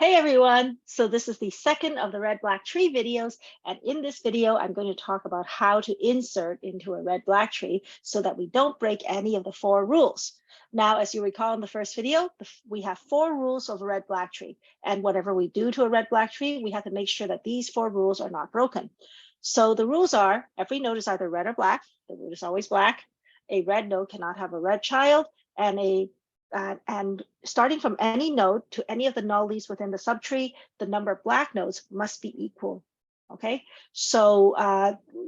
Hey everyone, so this is the second of the red black tree videos, and in this video I'm going to talk about how to insert into a red black tree so that we don't break any of the 4 rules. Now, as you recall in the first video, we have 4 rules of a red black tree, and whatever we do to a red black tree, we have to make sure that these 4 rules are not broken. So the rules are: every node is either red or black, the root is always black, a red node cannot have a red child, and starting from any node to any of the nullies within the subtree, the number of black nodes must be equal. Okay, so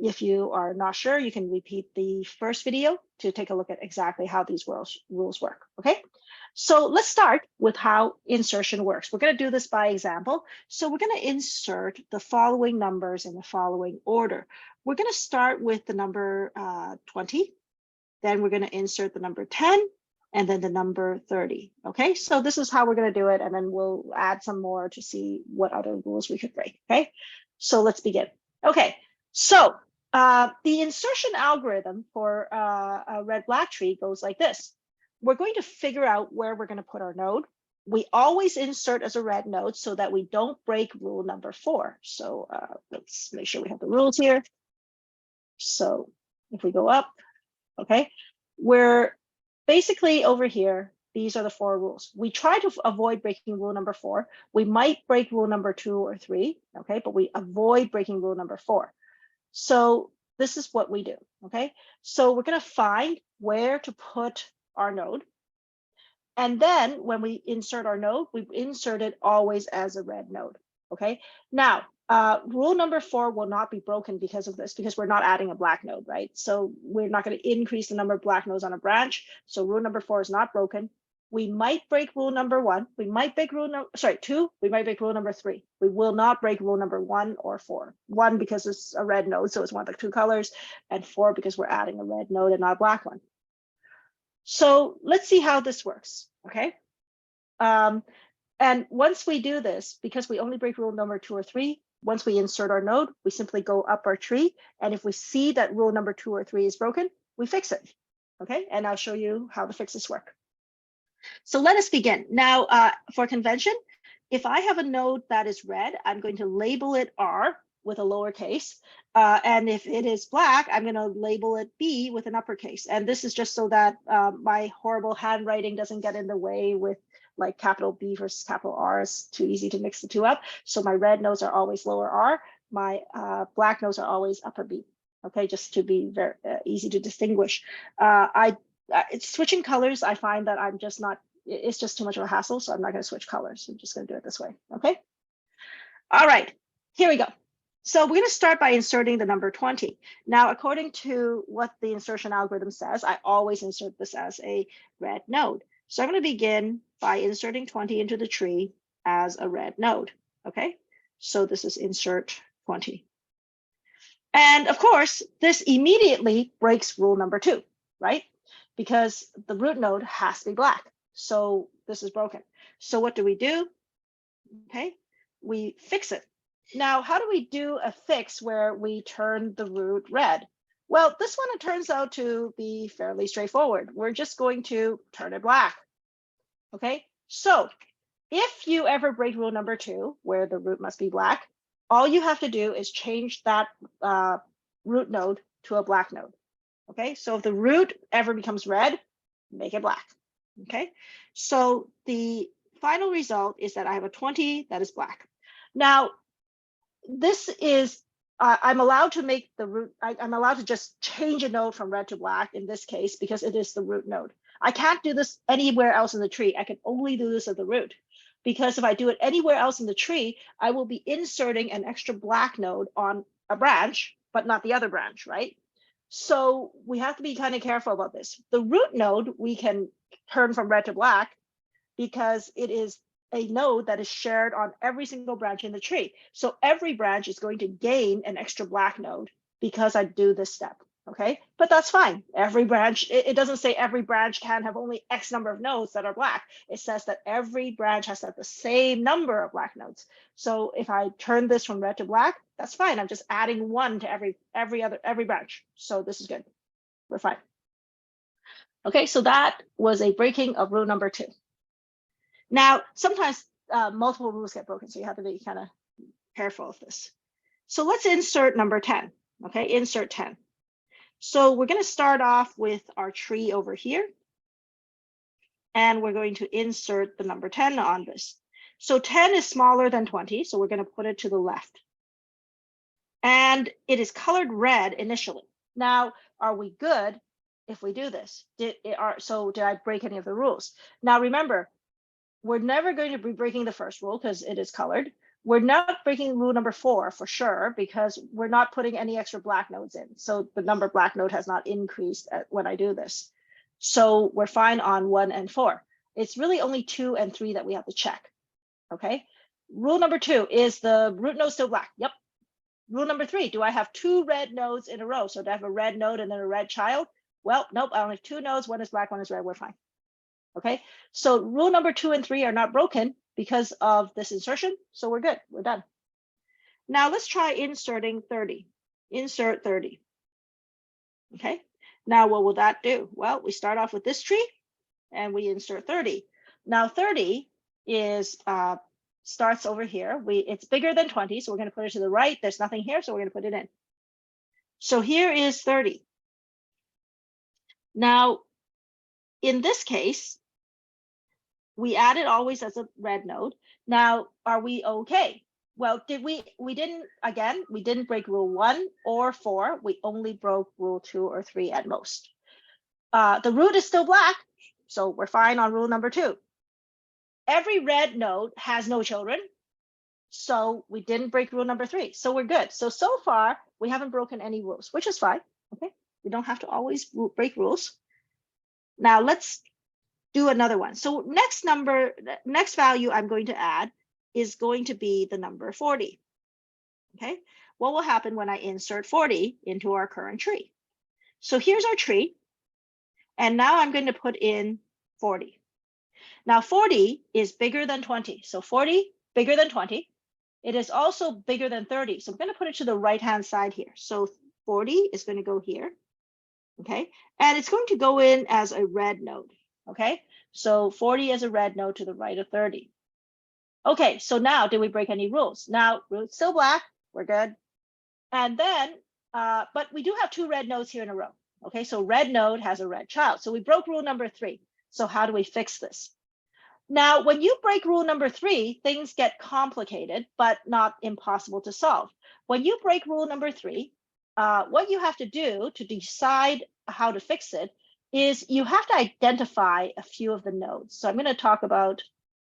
if you are not sure, you can repeat the first video to take a look at exactly how these rules work. Okay, so let's start with how insertion works. We're going to do this by example. So we're going to insert the following numbers in the following order. We're going to start with the number 20. Then we're going to insert the number 10. And then the number 30. Okay, so this is how we're going to do it, and then we'll add some more to see what other rules we could break. Okay, so let's begin. Okay, so the insertion algorithm for a red-black tree goes like this. We're going to figure out where we're going to put our node. We always insert as a red node so that we don't break rule number 4. So let's make sure we have the rules here. So if we go up, okay, we're basically over here, these are the 4 rules. We try to avoid breaking rule number 4. We might break rule number 2 or 3, okay, but we avoid breaking rule number 4. So this is what we do, okay? So we're going to find where to put our node. And then when we insert our node, we insert it always as a red node, okay? Now, rule number 4 will not be broken because of this, because we're not adding a black node, right? So we're not going to increase the number of black nodes on a branch. So rule number 4 is not broken. We might break rule number 1. We might break rule number 2. We might break rule number 3. We will not break rule number 1 or 4. 1 because it's a red node, so it's one of the 2 colors, and 4 because we're adding a red node and not a black one. So let's see how this works, okay? And once we do this, because we only break rule number 2 or 3, once we insert our node, we simply go up our tree. And if we see that rule number 2 or 3 is broken, we fix it. Okay, and I'll show you how the fixes work. So let us begin. Now, for convention, if I have a node that is red, I'm going to label it R with a lowercase. And if it is black, I'm going to label it B with an uppercase. And this is just so that my horrible handwriting doesn't get in the way with like capital B versus capital R. Is too easy to mix the 2 up. So my red nodes are always lower R. My black nodes are always upper B. Okay, just to be very easy to distinguish. It's switching colors. I find that I'm just not, it's just too much of a hassle. So I'm not going to switch colors. I'm just going to do it this way. Okay. All right, here we go. So we're going to start by inserting the number 20. Now, according to what the insertion algorithm says, I always insert this as a red node. So I'm going to begin by inserting 20 into the tree as a red node. Okay, so this is insert 20. And of course, this immediately breaks rule number 2, right? Because the root node has to be black. So this is broken. So what do? Okay, we fix it. Now, how do we do a fix where we turn the root red? Well, this one, it turns out to be fairly straightforward. We're just going to turn it black. Okay, so if you ever break rule number 2, where the root must be black, all you have to do is change that root node to a black node. Okay, so if the root ever becomes red, make it black. Okay, so the final result is that I have a 20 that is black. Now, this is, I'm allowed to make the root, I'm allowed to just change a node from red to black in this case, because it is the root node. I can't do this anywhere else in the tree. I can only do this at the root, because if I do it anywhere else in the tree, I will be inserting an extra black node on a branch, but not the other branch, right? So we have to be kind of careful about this. The root node, we can turn from red to black because it is a node that is shared on every single branch in the tree. So every branch is going to gain an extra black node because I do this step, okay? But that's fine. Every branch, it doesn't say every branch can have only X number of nodes that are black. It says that every branch has to have the same number of black nodes. So if I turn this from red to black, that's fine. I'm just adding 1 to every branch. So this is good. We're fine. Okay, so that was a breaking of rule number 2. Now, sometimes multiple rules get broken. So you have to be kind of careful of this. So let's insert number 10. Okay, insert 10. So we're going to start off with our tree over here. And we're going to insert the number 10 on this. So 10 is smaller than 20. So we're going to put it to the left. And it is colored red initially. Now, are we good if we do this? Did I break any of the rules? Now, remember, we're never going to be breaking the first rule because it is colored. We're not breaking rule number 4 for sure because we're not putting any extra black nodes in. So the number of black node has not increased when I do this. So we're fine on 1 and 4. It's really only 2 and 3 that we have to check. Okay. Rule number 2, is the root node still black? Yep. Rule number 3, do I have 2 red nodes in a row? So do I have a red node and then a red child? Well, nope, I only have 2 nodes. One is black, one is red. We're fine. Okay. So rule number 2 and 3 are not broken because of this insertion. So we're good. We're done. Now let's try inserting 30. Insert 30. Okay. Now, what will that do? Well, we start off with this tree and we insert 30. Now 30 is starts over here. It's bigger than 20, so we're going to put it to the right. There's nothing here, so we're going to put it in. So here is 30. Now, in this case, we added always as a red node. Now, are we okay? Well, we didn't break rule 1 or 4. We only broke rule 2 or 3 at most. The root is still black, so we're fine on rule number 2. Every red node has no children, so we didn't break rule number 3. So we're good. So far, we haven't broken any rules, which is fine. Okay, we don't have to always break rules. Now let's do another one. So next value I'm going to add is going to be the number 40. Okay, what will happen when I insert 40 into our current tree? So here's our tree, and now I'm going to put in 40. Now 40 is bigger than 20. So 40 bigger than 20. It is also bigger than 30. So I'm going to put it to the right-hand side here. So 40 is going to go here. Okay, and it's going to go in as a red node. Okay, so 40 as a red node to the right of 30. Okay, so now did we break any rules? Now root's still black, we're good. And then, but we do have 2 red nodes here in a row. Okay, so red node has a red child. So we broke rule number 3. So how do we fix this? Now, when you break rule number 3, things get complicated, but not impossible to solve. When you break rule number 3, what you have to do to decide how to fix it is you have to identify a few of the nodes. So I'm going to talk about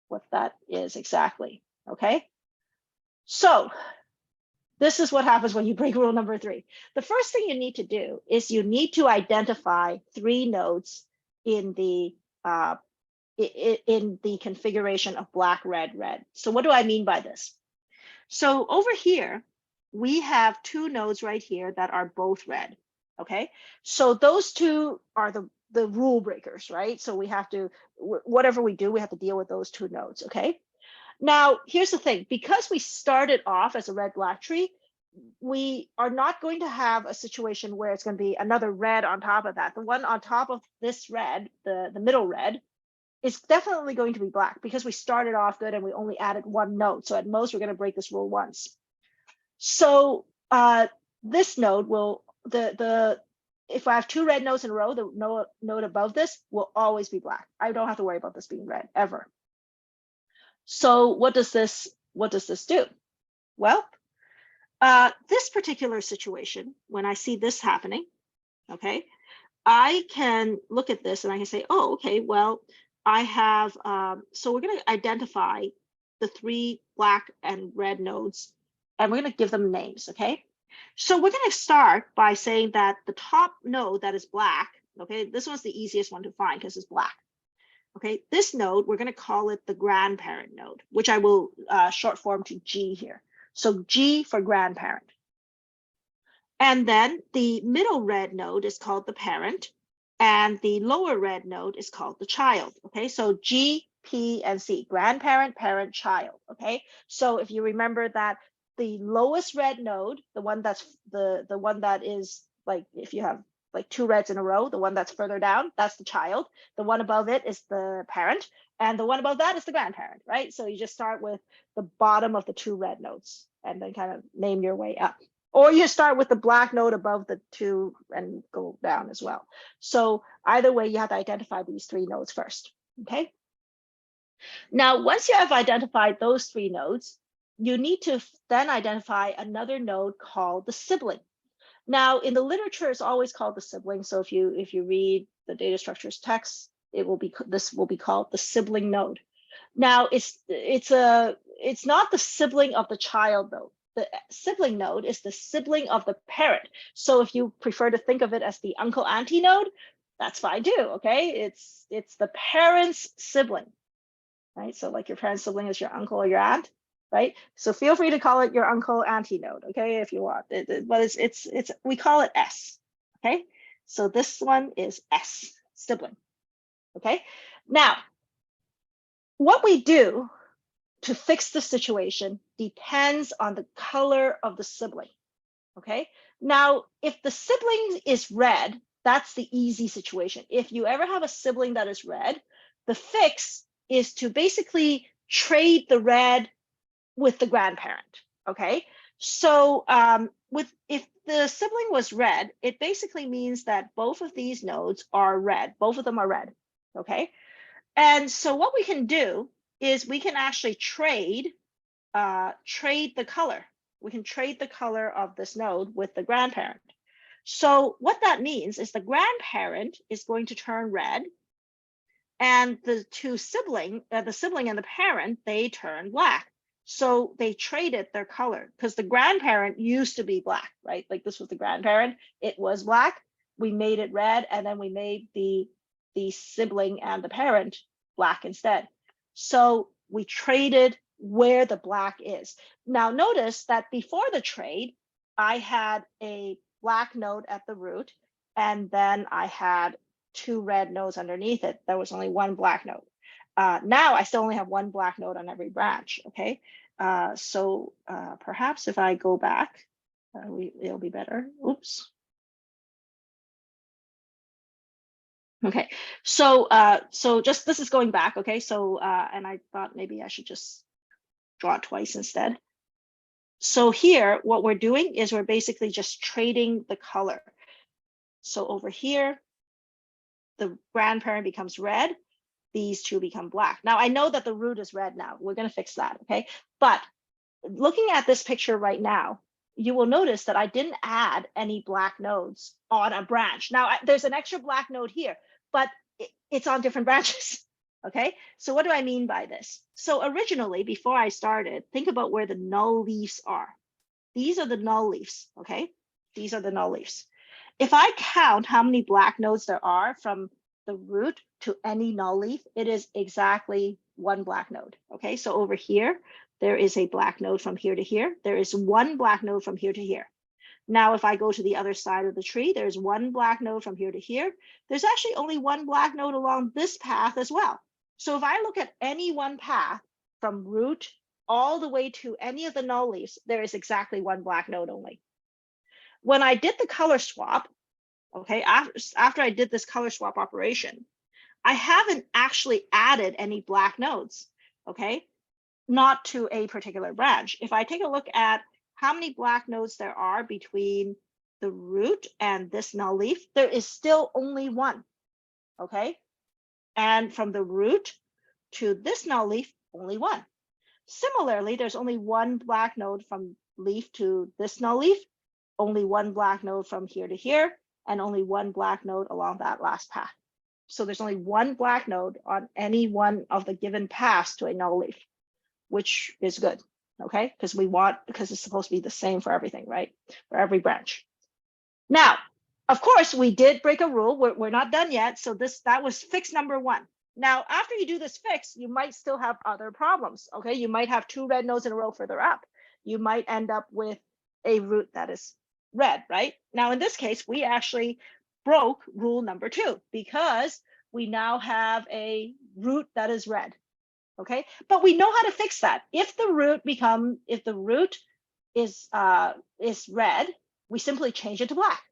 what that is exactly. Okay, so this is what happens when you break rule number 3. The first thing you need to do is you need to identify 3 nodes in the configuration of black, red, red. So what do I mean by this? So over here, we have 2 nodes right here that are both red. Okay, so those 2 are the rule breakers, right? So we have to, whatever we do, we have to deal with those 2 nodes. Okay, now here's the thing, because we started off as a red black tree, we are not going to have a situation where it's going to be another red on top of that. The one on top of this red, the middle red, is definitely going to be black because we started off good and we only added 1 node. So at most, we're going to break this rule once. So this node will, if I have 2 red nodes in a row, the node above this will always be black. I don't have to worry about this being red ever. So what does this do? Well, this particular situation, when I see this happening, okay, I can look at this and I can say, oh, okay, well, I have, so we're going to identify the 3 black and red nodes, and we're going to give them names, okay? So we're going to start by saying that the top node that is black, okay, this one's the easiest one to find because it's black. Okay, this node, we're going to call it the grandparent node, which I will short form to G here. So G for grandparent. And then the middle red node is called the parent, and the lower red node is called the child. Okay, so G, P, and C, grandparent, parent, child. Okay, so if you remember that the lowest red node, the one that's the one that is like, if you have like two reds in a row. The one that's further down, that's the child. The one above it is the parent. And the one above that is the grandparent, right? So you just start with the bottom of the two red notes and then kind of name your way up. Or you start with the black note above the two and go down as well. So either way, you have to identify these three notes first, okay? Now, once you have identified those three nodes, you need to then identify another node called the sibling. Now, in the literature, it's always called the sibling. So if you read the data structures text, this will be called the sibling node. Now, it's not the sibling of the child though. The sibling node is the sibling of the parent. So if you prefer to think of it as the uncle auntie node, that's fine too. Okay, it's the parent's sibling, right? So like your parent's sibling is your uncle or your aunt, right? So feel free to call it your uncle auntie node, okay, if you want. But it's we call it S, okay? So this one is S, sibling, okay? Now, what we do to fix the situation depends on the color of the sibling, okay? Now, if the sibling is red, that's the easy situation. If you ever have a sibling that is red, the fix is to basically trade the red with the grandparent, okay? So if the sibling was red, it basically means that both of these nodes are red. Both of them are red, okay? And so what we can do is we can actually trade the color. We can trade the color of this node with the grandparent. So what that means is the grandparent is going to turn red, and the two sibling, the sibling and the parent, they turn black. So they traded their color because the grandparent used to be black, right? Like this was the grandparent, it was black. We made it red, and then we made the sibling and the parent black instead. So we traded where the black is. Now notice that before the trade, I had a black node at the root, and then I had two red nodes underneath it. There was only one black node. Now I still only have one black node on every branch, okay? So perhaps if I go back, it'll be better. Oops. Okay, so just this is going back, okay? So and I thought maybe I should just draw it twice instead. So here, what we're doing is we're basically just trading the color. So over here, the grandparent becomes red, these two become black. Now I know that the root is red now. We're going to fix that, okay? But looking at this picture right now, you will notice that I didn't add any black nodes on a branch. Now there's an extra black node here, but it's on different branches, okay? So what do I mean by this? So originally, before I started, think about where the null leaves are. These are the null leaves, okay? These are the null leaves. If I count how many black nodes there are from the root to any null leaf, it is exactly one black node, okay? So over here, there is a black node from here to here. There is one black node from here to here. Now, if I go to the other side of the tree, there's one black node from here to here. There's actually only one black node along this path as well. So if I look at any one path from root all the way to any of the null leaves, there is exactly one black node only. When I did the color swap, okay, after I did this color swap operation, I haven't actually added any black nodes, okay, not to a particular branch. If I take a look at how many black nodes there are between the root and this null leaf, there is still only one, okay? And from the root to this null leaf, only one. Similarly, there's only one black node from leaf to this null leaf, only one black node from here to here, and only one black node along that last path. So there's only one black node on any one of the given paths to a null leaf, which is good, okay? Because it's supposed to be the same for everything, right? For every branch. Now, of course, we did break a rule. We're not done yet. So that was fix number one. Now, after you do this fix, you might still have other problems, okay? You might have two red nodes in a row further up. You might end up with a root that is red, right? Now, in this case, we actually broke rule number two because we now have a root that is red, okay? But we know how to fix that. If the root is red, we simply change it to black.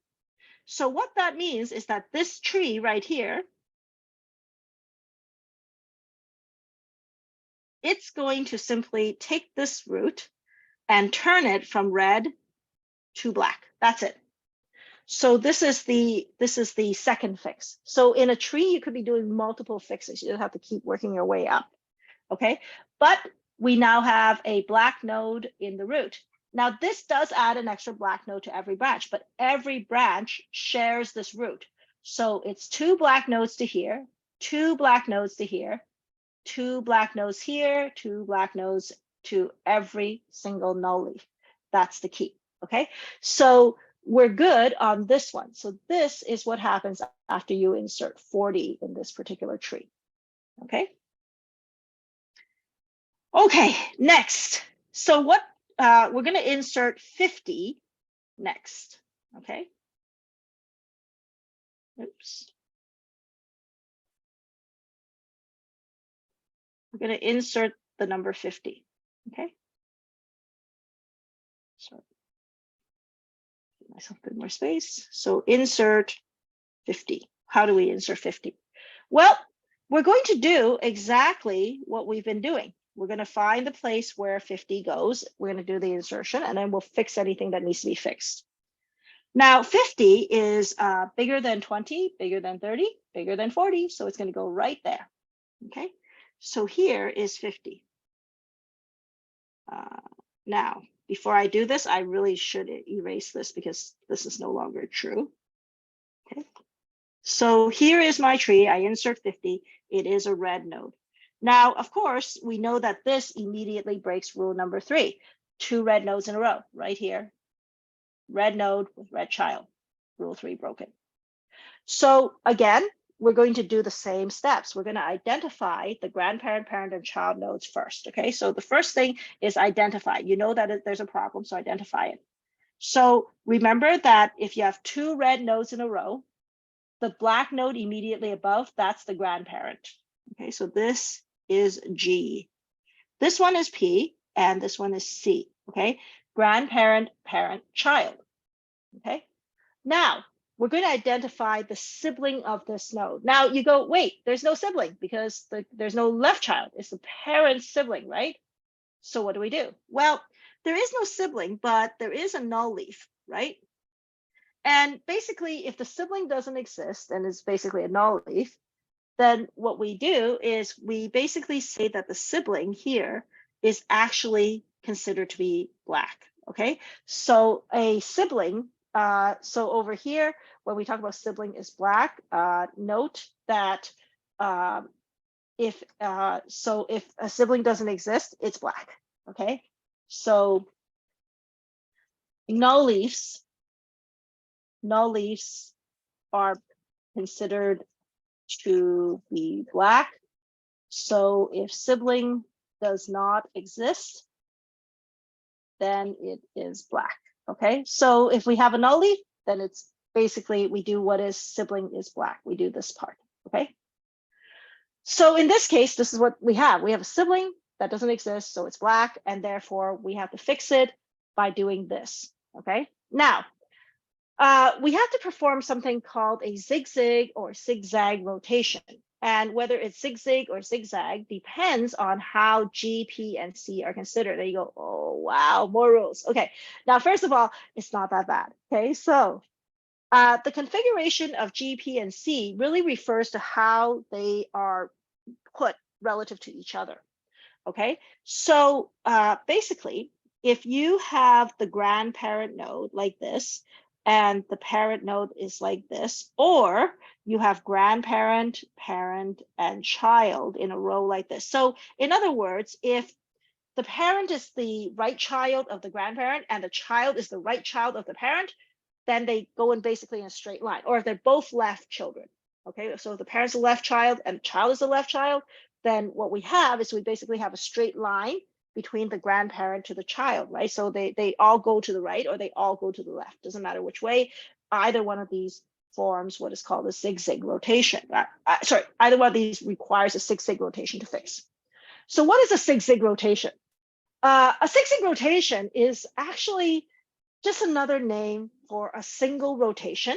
So what that means is that this tree right here, it's going to simply take this root and turn it from red to black. That's it. So this is the second fix. So in a tree, you could be doing multiple fixes. You don't have to keep working your way up. Okay, but we now have a black node in the root. Now this does add an extra black node to every branch, but every branch shares this root. So it's 2 black nodes to here, 2 black nodes to here, 2 black nodes here, 2 black nodes to every single null leaf. That's the key. Okay, so we're good on this one. So this is what happens after you insert 40 in this particular tree. Okay. Okay, next. So what we're going to insert 50 next. Okay. Oops. We're going to insert the number 50. Okay. So give myself a bit more space. So insert 50. How do we insert 50? Well, we're going to do exactly what we've been doing. We're going to find the place where 50 goes. We're going to do the insertion, and then we'll fix anything that needs to be fixed. Now, 50 is bigger than 20, bigger than 30, bigger than 40. So it's going to go right there. Okay, so here is 50. Now, before I do this, I really should erase this because this is no longer true. Okay, so here is my tree. I insert 50. It is a red node. Now, of course, we know that this immediately breaks rule number 3. 2 red nodes in a row right here. Red node with red child. Rule 3 broken. So again, we're going to do the same steps. We're going to identify the grandparent, parent, and child nodes first. Okay, so the first thing is identify. You know that there's a problem, so identify it. So remember that if you have 2 red nodes in a row, the black node immediately above, that's the grandparent. Okay, so this is G. This one is P, and this one is C. Okay, grandparent, parent, child. Okay, now we're going to identify the sibling of this node. Now you go, wait, there's no sibling because there's no left child. It's the parent's sibling, right? So what do we do? Well, there is no sibling, but there is a null leaf, right? And basically, if the sibling doesn't exist and is basically a null leaf, then what we do is we basically say that the sibling here is actually considered to be black. Okay, so a sibling, so over here, when we talk about sibling is black, note that if a sibling doesn't exist, it's black. Okay, so null leaves are considered to be black. So if sibling does not exist, then it is black. Okay, so if we have a null leaf, then it's basically we do what is sibling is black. We do this part. Okay, so in this case, this is what we have. We have a sibling that doesn't exist, so it's black, and therefore we have to fix it by doing this. Okay, now we have to perform something called a zig-zag or zig-zag rotation. And whether it's zig-zag or zig-zag depends on how G, P, and C are considered. There you go. Oh, wow, more rules. Okay, now, first of all, it's not that bad. Okay, so the configuration of G, P, and C really refers to how they are put relative to each other. Okay, so basically, if you have the grandparent node like this, and the parent node is like this, or you have grandparent, parent, and child in a row like this. So in other words, if the parent is the right child of the grandparent and the child is the right child of the parent, then they go in basically in a straight line, or if they're both left children. Okay, so if the parent's the left child and the child is the left child, then what we have is we basically have a straight line between the grandparent to the child, right? So they all go to the right or they all go to the left. Doesn't matter which way. Either one of these forms what is called a zig-zag rotation. Sorry, either one of these requires a zig-zag rotation to fix. So what is a zig-zag rotation? A zig-zag rotation is actually just another name for a single rotation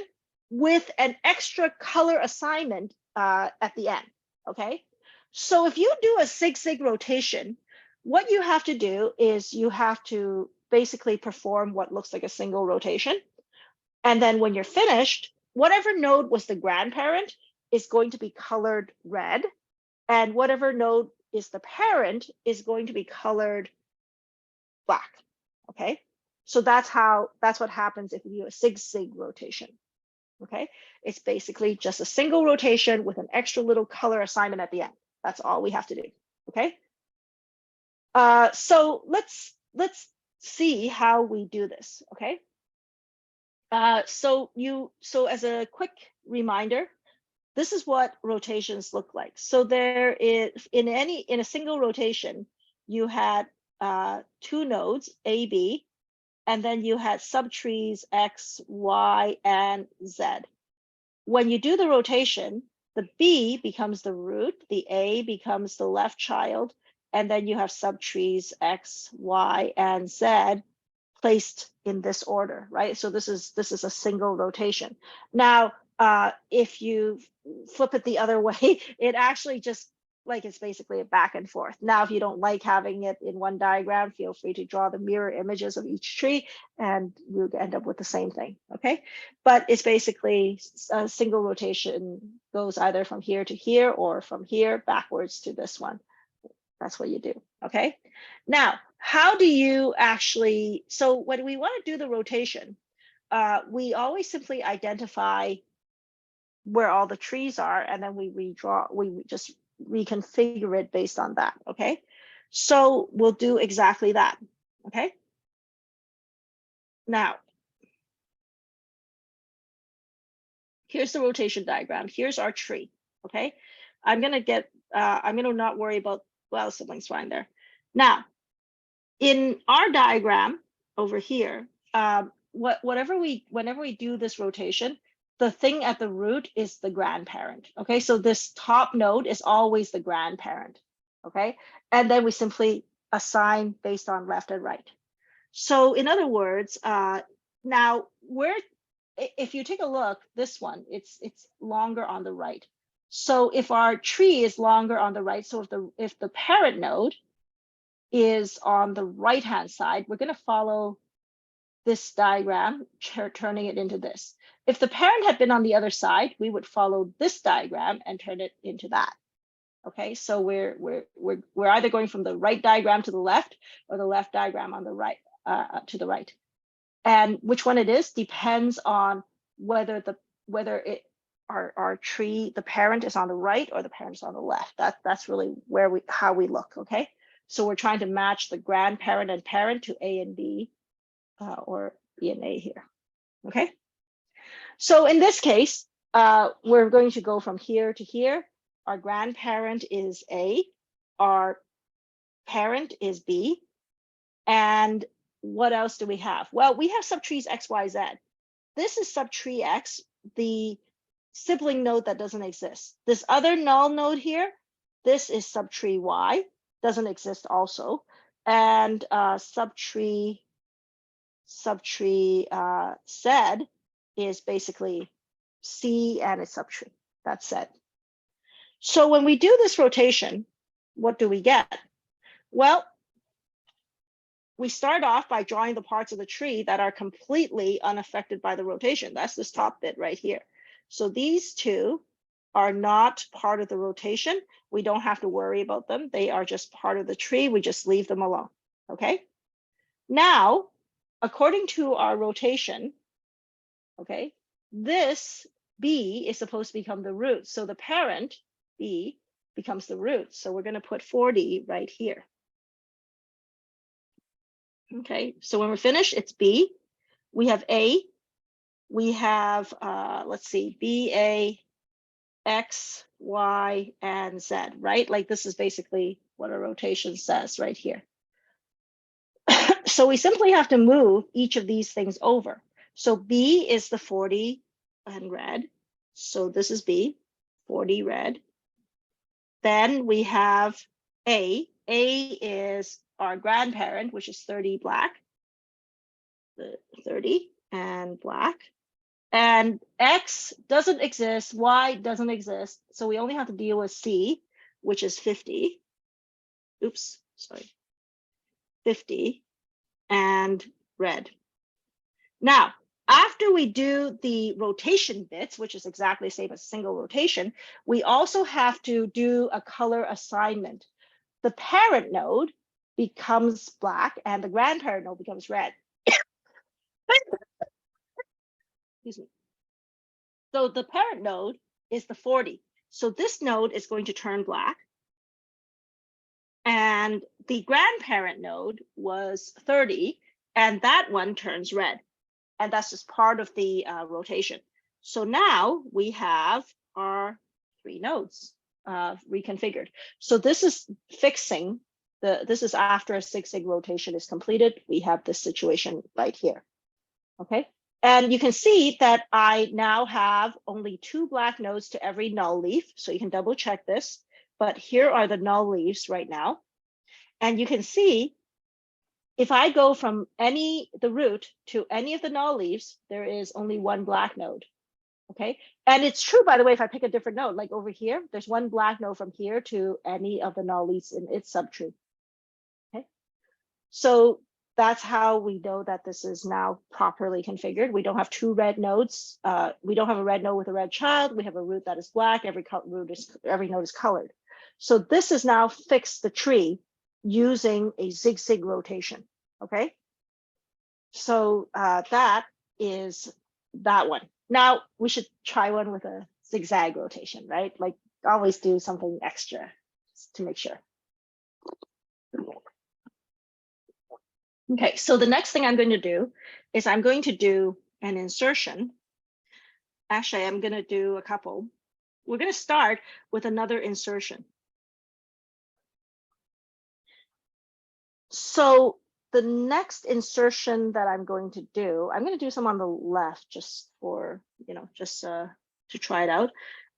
with an extra color assignment at the end, okay? So if you do a zig-zag rotation, what you have to do is you have to basically perform what looks like a single rotation. And then when you're finished, whatever node was the grandparent is going to be colored red, and whatever node is the parent is going to be colored black, okay? So that's what happens if you do a zig-zag rotation. Okay, it's basically just a single rotation with an extra little color assignment at the end. That's all we have to do. Okay, so let's see how we do this. Okay, so as a quick reminder, this is what rotations look like. So there is in a single rotation, you had two nodes A, B, and then you had subtrees X, Y, and Z. When you do the rotation, the B becomes the root, the A becomes the left child, and then you have subtrees X, Y, and Z placed in this order, right? So this is a single rotation. Now, if you flip it the other way, it actually just like it's basically a back and forth. Now, if you don't like having it in one diagram, feel free to draw the mirror images of each tree and we'll end up with the same thing, okay? But it's basically a single rotation goes either from here to here or from here backwards to this one. That's what you do, okay? Now, how do you actually, so when we want to do the rotation, we always simply identify where all the trees are and then we just reconfigure it based on that, okay? So we'll do exactly that, okay? Now, here's the rotation diagram. Here's our tree, okay? I'm gonna not worry about, well, siblings fine there. Now, in our diagram over here, whenever we do this rotation, the thing at the root is the grandparent, okay? So this top node is always the grandparent, okay? And then we simply assign based on left and right. So in other words, now if you take a look, this one, it's longer on the right. So if our tree is longer on the right, so if the parent node is on the right-hand side, we're gonna follow this diagram, turning it into this. If the parent had been on the other side, we would follow this diagram and turn it into that. Okay, so we're either going from the right diagram to the left or the left diagram on the right to the right. And which one it is depends on whether our tree, the parent is on the right or the parent is on the left. That's really how we look. Okay, so we're trying to match the grandparent and parent to A and B. Or B and A here, okay? So in this case, we're going to go from here to here. Our grandparent is A, our parent is B, and what else do we have? Well, we have subtrees X, Y, Z. This is subtree X, the sibling node that doesn't exist. This other null node here, this is subtree Y, doesn't exist also, and subtree Z is basically C and its subtree. That's Z. So when we do this rotation, what do we get? Well, we start off by drawing the parts of the tree that are completely unaffected by the rotation. That's this top bit right here. So these two are not part of the rotation. We don't have to worry about them. They are just part of the tree. We just leave them alone, okay? Now, according to our rotation, okay, this B is supposed to become the root. So the parent, B, becomes the root. So we're going to put 40 right here. Okay, so when we're finished, it's B. We have A. We have, let's see, B, A, X, Y, and Z, right? Like this is basically what a rotation says right here. So we simply have to move each of these things over. So B is the 40 and red. So this is B, 40 red. Then we have A. A is our grandparent, which is 30 black. 30 and black. And X doesn't exist, Y doesn't exist. So we only have to deal with C, which is 50. Oops, sorry. 50 and red. Now, after we do the rotation bits, which is exactly the same as single rotation, we also have to do a color assignment. The parent node becomes black and the grandparent node becomes red. Excuse me. So the parent node is the 40. So this node is going to turn black. And the grandparent node was 30, and that one turns red. And that's just part of the rotation. So now we have our 3 nodes reconfigured. So this is fixing this is after a Zig-zag rotation is completed. We have this situation right here. Okay. And you can see that I now have only 2 black nodes to every null leaf. So you can double check this. But here are the null leaves right now. And you can see if I go from the root to any of the null leaves, there is only 1 black node. Okay. And it's true, by the way, if I pick a different node, like over here, there's 1 black node from here to any of the null leaves in its subtree. Okay. So that's how we know that this is now properly configured. We don't have 2 red nodes. We don't have a red node with a red child. We have a root that is black. Every node is colored. So this is now fixed the tree using a Zig-zag rotation. Okay. So that is that one. Now we should try one with a zigzag rotation, right? Like always do something extra to make sure. Okay, so the next thing I'm going to do is I'm going to do an insertion. Actually, I'm going to do a couple. We're going to start with another insertion. So the next insertion that I'm going to do some on the left just for, to try it out.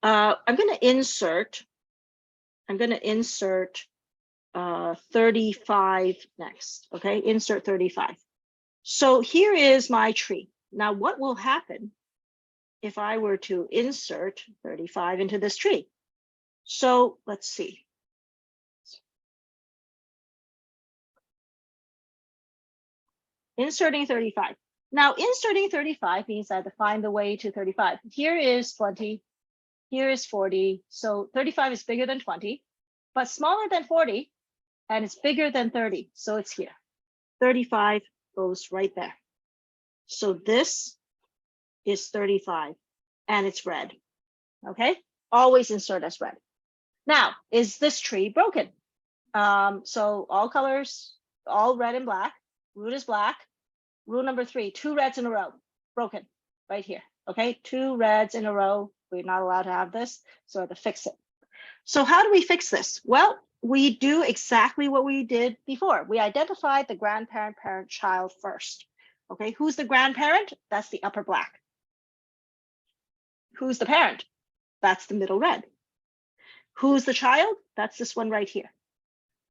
I'm going to insert 35 next, okay? Insert 35. So here is my tree. Now, what will happen if I were to insert 35 into this tree? So let's see. Inserting 35. Now, inserting 35 means I have to find the way to 35. Here is 20. Here is 40. So 35 is bigger than 20, but smaller than 40, and it's bigger than 30. So it's here. 35 goes right there. So this is 35, and it's red. Okay? Always insert as red. Now, is this tree broken? So all colors, all red and black. Root is black. Rule number 3, 2 reds in a row, broken right here. Okay, 2 reds in a row. We're not allowed to have this, so I have to fix it. So how do we fix this? Well, we do exactly what we did before. We identified the grandparent, parent, child first. Okay, who's the grandparent? That's the upper black. Who's the parent? That's the middle red. Who's the child? That's this one right here.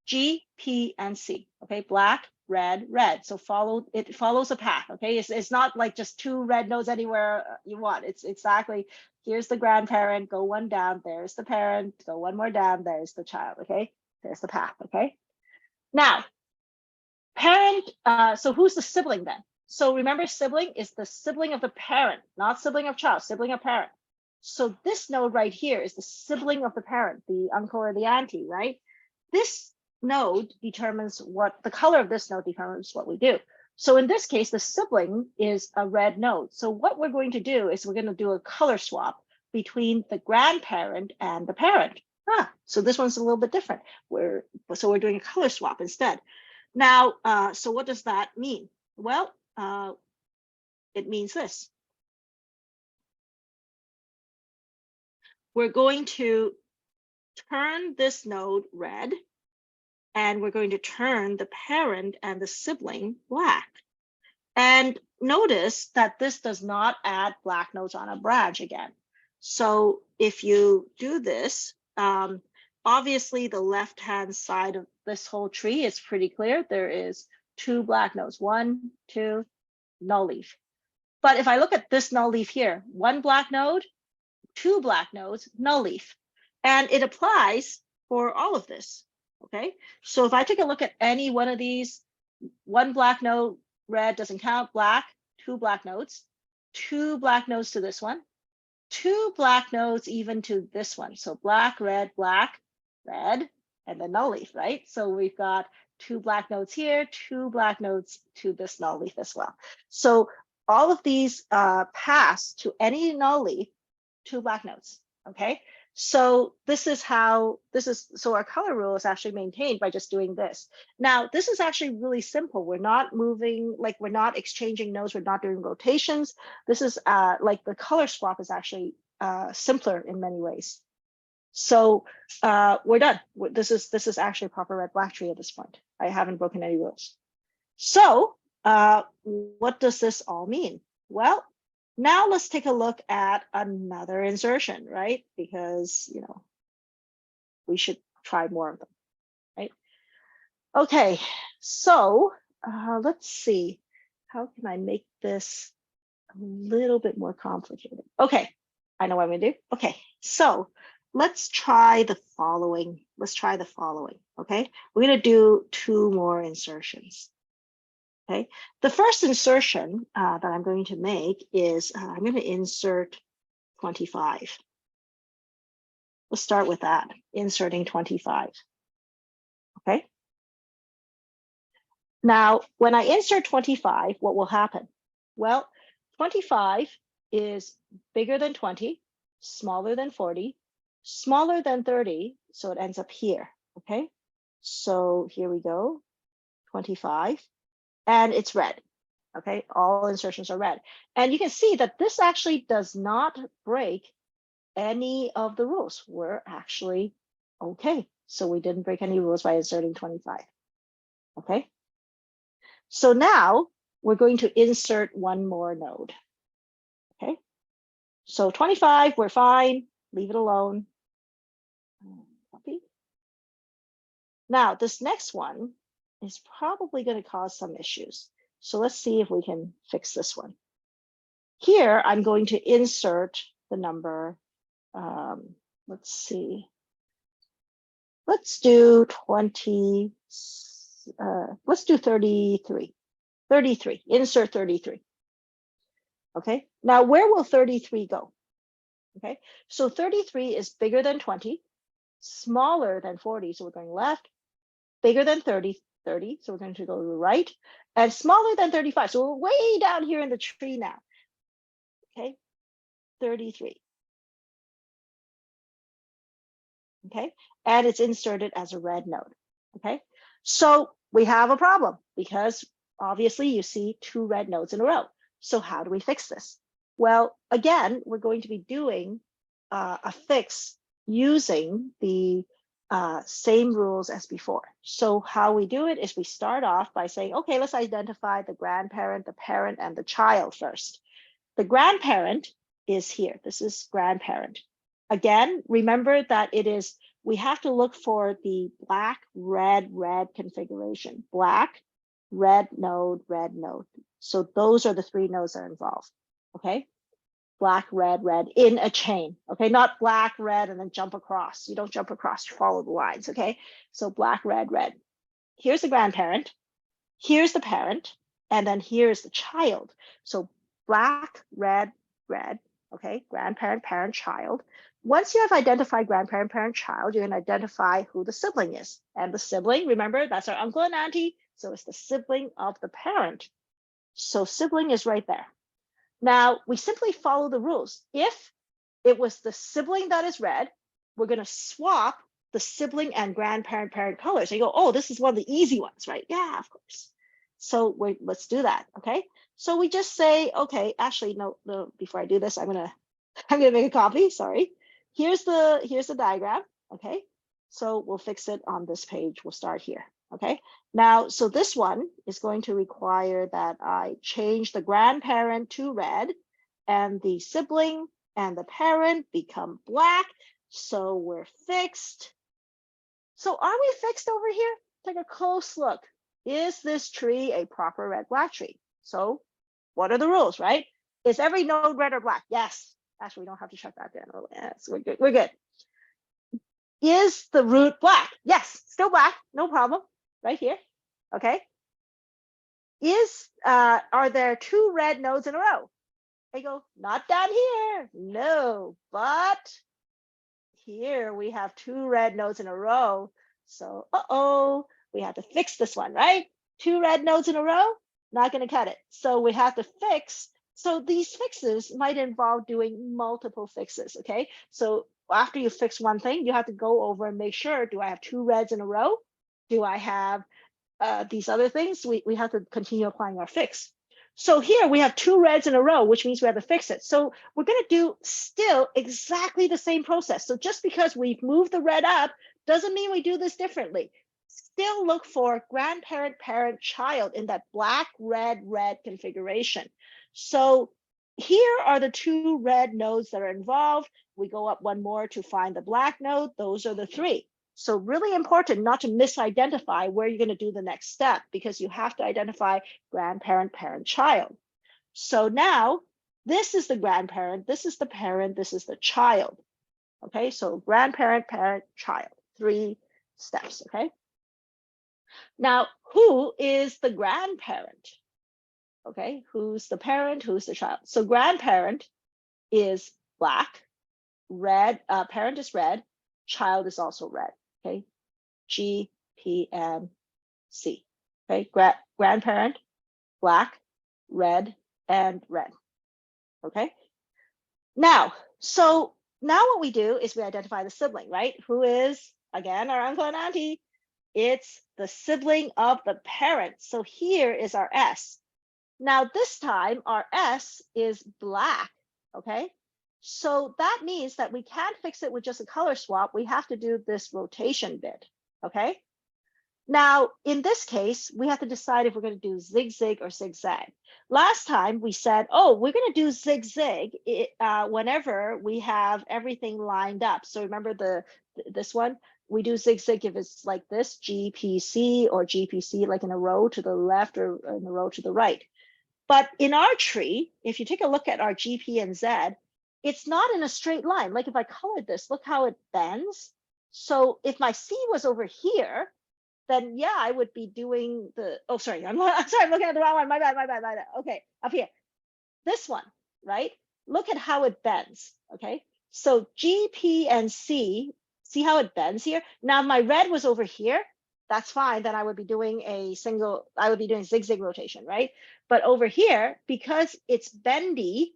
G, P, and C. Okay, black, red, red. So it follows a path. Okay, it's not like just 2 red nodes anywhere you want. It's exactly, here's the grandparent, go 1 down, there's the parent, go 1 more down, there's the child. Okay, there's the path. Okay, now parent. So who's the sibling then? So remember, sibling is the sibling of the parent, not sibling of child, sibling of parent. So this node right here is the sibling of the parent, the uncle or the auntie, right? This node determines the color of this node determines what we do. So in this case, the sibling is a red node. So what we're going to do is we're going to do a color swap between the grandparent and the parent. So this one's a little bit different. So we're doing a color swap instead. Now, so what does that mean? Well, it means this. We're going to turn this node red, and we're going to turn the parent and the sibling black. And notice that this does not add black nodes on a branch again. So if you do this, obviously the left-hand side of this whole tree is pretty clear. There is 2 black nodes, 1, 2, null leaf. But if I look at this null leaf here, one black node, two black nodes, null leaf. And it applies for all of this, okay? So if I take a look at any one of these, one black node, red doesn't count, black, two black nodes to this one, two black nodes even to this one. So black, red, red, and then null leaf, right? So we've got two black nodes here, two black nodes to this null leaf as well. So all of these pass to any null leaf, two black nodes, okay? So this is how, so our color rule is actually maintained by just doing this. Now, this is actually really simple. We're not moving, like we're not exchanging nodes, we're not doing rotations. This is like the color swap is actually simpler in many ways. So we're done. This is actually a proper red black tree at this point. I haven't broken any rules. So what does this all mean? Well, now let's take a look at another insertion, right? Because, you know, we should try more of them, right? Okay, so let's see. How can I make this a little bit more complicated? Okay, I know what I'm gonna do. Okay, so let's try the following. Let's try the following, okay? We're gonna do two more insertions. Okay, the first insertion that I'm going to make is I'm going to insert 25. Let's start with that, inserting 25. Okay. Now, when I insert 25, what will happen? Well, 25 is bigger than 20, smaller than 40, smaller than 30, so it ends up here. Okay, so here we go, 25. And it's red. Okay, all insertions are red. And you can see that this actually does not break any of the rules. We're actually okay. So we didn't break any rules by inserting 25. Okay. So now we're going to insert one more node. Okay. So 25, we're fine. Leave it alone. Copy. Now this next one is probably going to cause some issues. So let's see if we can fix this one. Here, I'm going to insert the number, let's see. Let's do 20, let's do 33. 33, insert 33. Okay, now where will 33 go? Okay, so 33 is bigger than 20, smaller than 40, so we're going left, bigger than 30, so we're going to go to the right, and smaller than 35, so we're way down here in the tree now. Okay, 33. Okay, and it's inserted as a red node. Okay, so we have a problem because obviously you see two red nodes in a row. So how do we fix this? Well, again, we're going to be doing a fix using the same rules as before. So how we do it is we start off by saying, okay, let's identify the grandparent, the parent, and the child first. The grandparent is here. This is grandparent. Again, remember that it is, we have to look for the black, red, red configuration. Black, red node, red node. So those are the three nodes that are involved, okay? Black, red, red in a chain, okay? Not black, red, and then jump across. You don't jump across, you follow the lines, okay? So black, red, red. Here's the grandparent, here's the parent, and then here's the child. So black, red, red, okay? Grandparent, parent, child. Once you have identified grandparent, parent, child, you can identify who the sibling is. And the sibling, remember, that's our uncle and auntie. So it's the sibling of the parent. So sibling is right there. Now, we simply follow the rules. If it was the sibling that is red, we're going to swap the sibling and grandparent, parent colors. So you go, oh, this is one of the easy ones, right? Yeah, of course. So let's do that, okay? So we just say, okay, actually, no, before I do this, I'm gonna make a copy, sorry. Here's the diagram, okay? So we'll fix it on this page. We'll start here, okay? Now, so this one is going to require that I change the grandparent to red and the sibling and the parent become black. So we're fixed. So are we fixed over here? Take a close look. Is this tree a proper red black tree? So what are the rules, right? Is every node red or black? Yes. Actually, we don't have to check that down. Yes, we're good. We're good. Is the root black? Yes, still black, no problem. Right here. Okay. Are there 2 red nodes in a row? They go, not down here. No, but here we have 2 red nodes in a row. So, we have to fix this one, right? 2 red nodes in a row, not going to cut it. So we have to fix. So these fixes might involve doing multiple fixes, okay? So after you fix one thing, you have to go over and make sure, do I have 2 reds in a row? Do I have these other things? We have to continue applying our fix. So here we have 2 reds in a row, which means we have to fix it. So we're going to do still exactly the same process. So just because we've moved the red up doesn't mean we do this differently. Still look for grandparent, parent, child in that black, red, red configuration. So here are the 2 red nodes that are involved. We go up one more to find the black node. Those are the 3. So really important not to misidentify where you're going to do the next step, because you have to identify grandparent, parent, child. So now this is the grandparent, this is the parent, this is the child. Okay, so grandparent, parent, child, 3 steps. Okay. Now, who is the grandparent? Okay, who's the parent, who's the child? So grandparent is black, red, parent is red, child is also red. Okay, G, P, and C. Okay, grandparent, black, red, and red. Okay, now, so now what we do is we identify the sibling, right? Who is, again, our uncle and auntie. It's the sibling of the parent. So here is our S. Now this time our S is black, okay? So that means that we can't fix it with just a color swap. We have to do this rotation bit, okay? Now, in this case, we have to decide if we're going to do zig-zag or zig-zag. Last time we said, oh, we're going to do zig-zag whenever we have everything lined up. So remember this one? We do zig-zag if it's like this, GPC or GPC, like in a row to the left or in a row to the right. But in our tree, if you take a look at our GP and Z, it's not in a straight line. Like if I colored this, look how it bends. So if my C was over here, then yeah, I would be doing the, oh, sorry, I'm sorry, I'm looking at the wrong one. My bad. Okay, up here, this one, right? Look at how it bends, okay? So G, P, and C, see how it bends here? Now, if my red was over here, that's fine. Then I would be doing I would be doing zig-zag rotation, right? But over here, because it's bendy,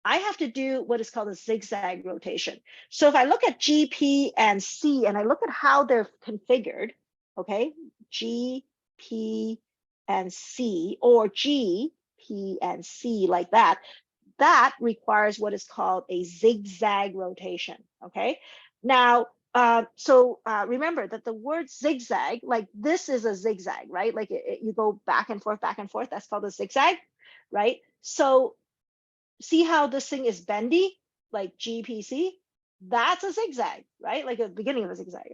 I have to do what is called a zigzag rotation. So if I look at G, P, and C, and I look at how they're configured, okay, G, P, and C, or G, P, and C like that, that requires what is called a zigzag rotation, okay? Now, remember that the word zigzag, like this is a zigzag, right? Like you go back and forth, that's called a zigzag, right? So see how this thing is bendy, like GPC? That's a zigzag, right? Like the beginning of a zigzag.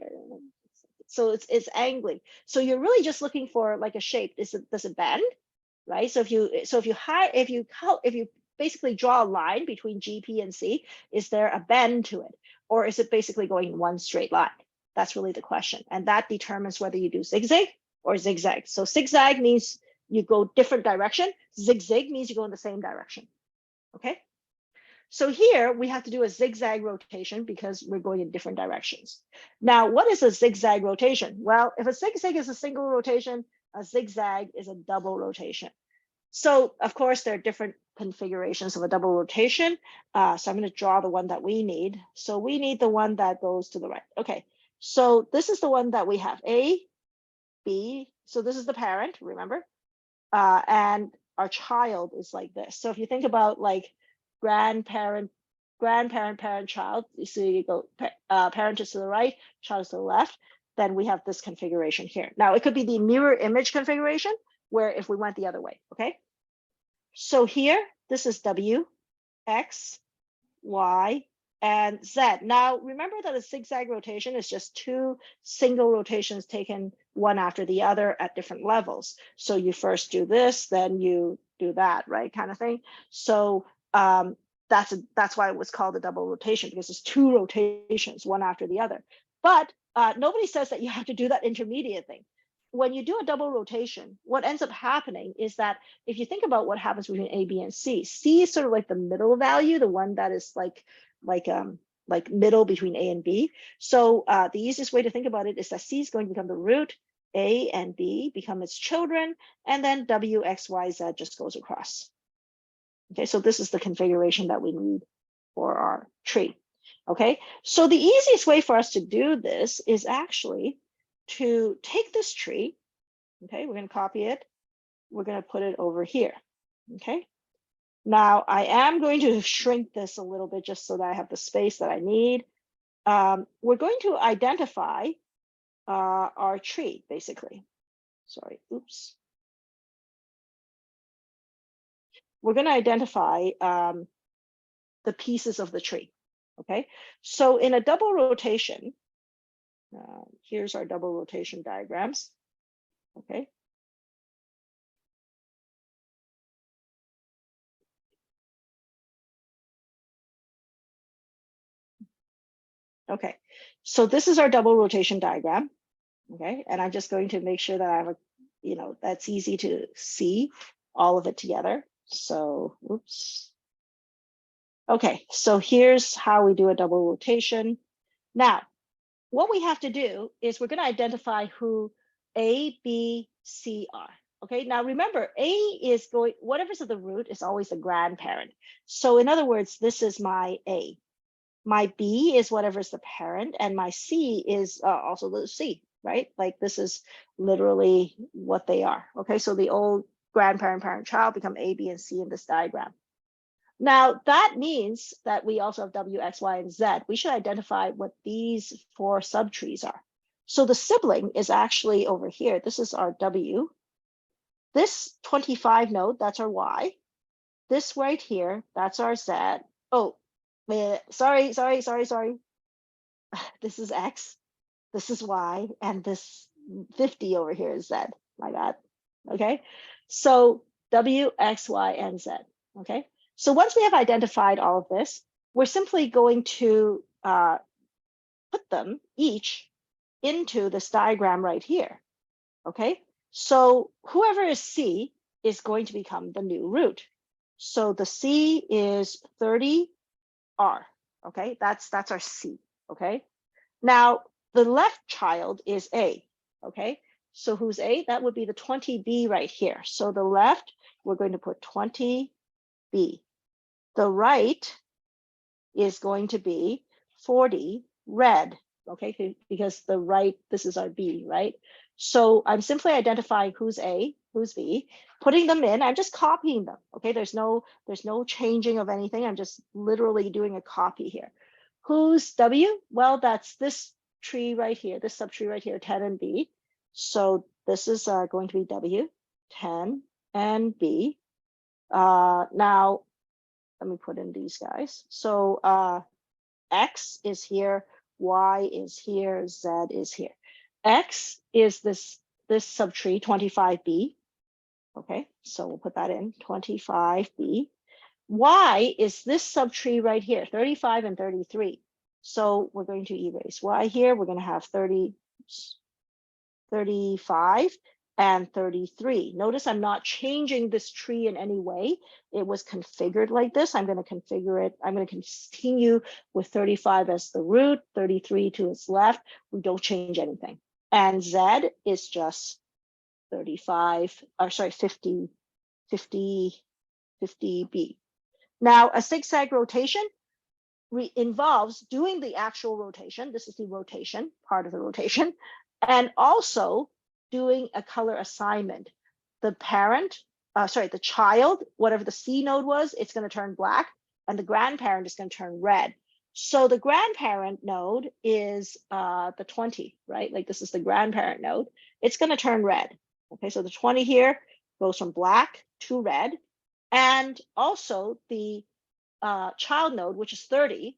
So it's angling. So you're really just looking for like a shape. Does it bend, right? So if you basically draw a line between GP and C, is there a bend to it, or is it basically going in one straight line? That's really the question, and that determines whether you do zigzag or zigzag. So zigzag means you go different direction. Zigzag means you go in the same direction. Okay. So here we have to do a zigzag rotation because we're going in different directions. Now, what is a zigzag rotation? Well, if a zigzag is a single rotation, a zigzag is a double rotation. So of course, there are different configurations of a double rotation. So I'm going to draw the one that we need. So we need the one that goes to the right. Okay, so this is the one that we have, A, B. So this is the parent, remember? And our child is like this. So if you think about like grandparent, parent, child, so you go parent is to the right, child is to the left, then we have this configuration here. Now it could be the mirror image configuration, where if we went the other way, okay? So here, this is W, X, Y, and Z. Now, remember that a zigzag rotation is just 2 single rotations taken one after the other at different levels. So you first do this, then you do that, right, kind of thing. So that's why it was called a double rotation, because it's 2 rotations, one after the other. But nobody says that you have to do that intermediate thing. When you do a double rotation, what ends up happening is that if you think about what happens between A, B, and C, C is sort of like the middle value, the one that is like middle between A and B. So the easiest way to think about it is that C is going to become the root, A and B become its children, and then W, X, Y, Z just goes across. Okay, so this is the configuration that we need for our tree. Okay, so the easiest way for us to do this is actually to take this tree. Okay, we're going to copy it. We're going to put it over here. Okay, now I am going to shrink this a little bit just so that I have the space that I need. We're going to identify our tree, basically. Sorry, oops. We're going to identify the pieces of the tree. Okay, so in a double rotation, here's our double rotation diagrams. Okay. Okay, so this is our double rotation diagram. Okay, and I'm just going to make sure that I have a, that's easy to see all of it together. So, oops. Okay, so here's how we do a double rotation. Now, what we have to do is we're going to identify who A, B, C are. Okay, now remember, A is going, whatever's at the root is always the grandparent. So in other words, this is my A. My B is whatever's the parent, and my C is also the C, right? Like this is literally what they are. Okay, so the old grandparent, parent, child become A, B, and C in this diagram. Now that means that we also have W, X, Y, and Z. We should identify what these 4 subtrees are. So the sibling is actually over here. This is our W. This 25 node, that's our Y. This right here, that's our Z. Oh, sorry. This is X, this is Y, and this 50 over here is Z. My bad. Okay, so W, X, Y, and Z. Okay, so once we have identified all of this, we're simply going to put them each into this diagram right here. Okay, so whoever is C is going to become the new root. So the C is 30R. Okay, that's our C. Okay, now the left child is A. Okay, so who's A? That would be the 20B right here. So the left, we're going to put 20B. The right is going to be 40 red. Okay, because the right, this is our B, right? So I'm simply identifying who's A, who's B, putting them in. I'm just copying them. Okay, there's no changing of anything. I'm just literally doing a copy here. Who's W? Well, that's this tree right here, this subtree right here, 10 and B. So this is going to be W, 10 and B. Now, let me put in these guys. So X is here, Y is here, Z is here. X is this subtree, 25B. Okay, so we'll put that in, 25B. Y is this subtree right here, 35 and 33. So we're going to erase Y here. We're going to have 35 and 33. Notice I'm not changing this tree in any way. It was configured like this. I'm going to configure it. I'm going to continue with 35 as the root, 33 to its left. We don't change anything. And Z is just 50B. Now, a zigzag rotation involves doing the actual rotation. This is the rotation, part of the rotation, and also doing a color assignment. The the child, whatever the C node was, it's going to turn black, and the grandparent is going to turn red. So the grandparent node is the 20, right? Like this is the grandparent node. It's going to turn red. Okay, so the 20 here goes from black to red. And also the child node, which is 30,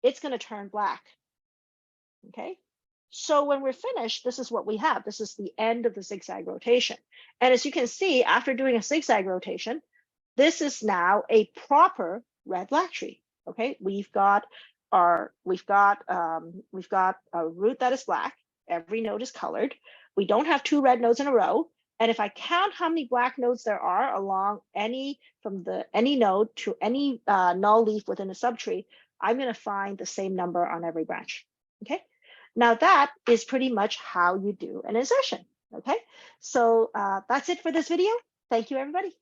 it's going to turn black. Okay, so when we're finished, this is what we have. This is the end of the zigzag rotation. And as you can see, after doing a zigzag rotation, this is now a proper red-black tree. Okay, we've got a root that is black. Every node is colored. We don't have 2 red nodes in a row. And if I count how many black nodes there are along any node to any null leaf within a subtree, I'm going to find the same number on every branch. Okay, now that is pretty much how you do an insertion. Okay, so that's it for this video. Thank you, everybody.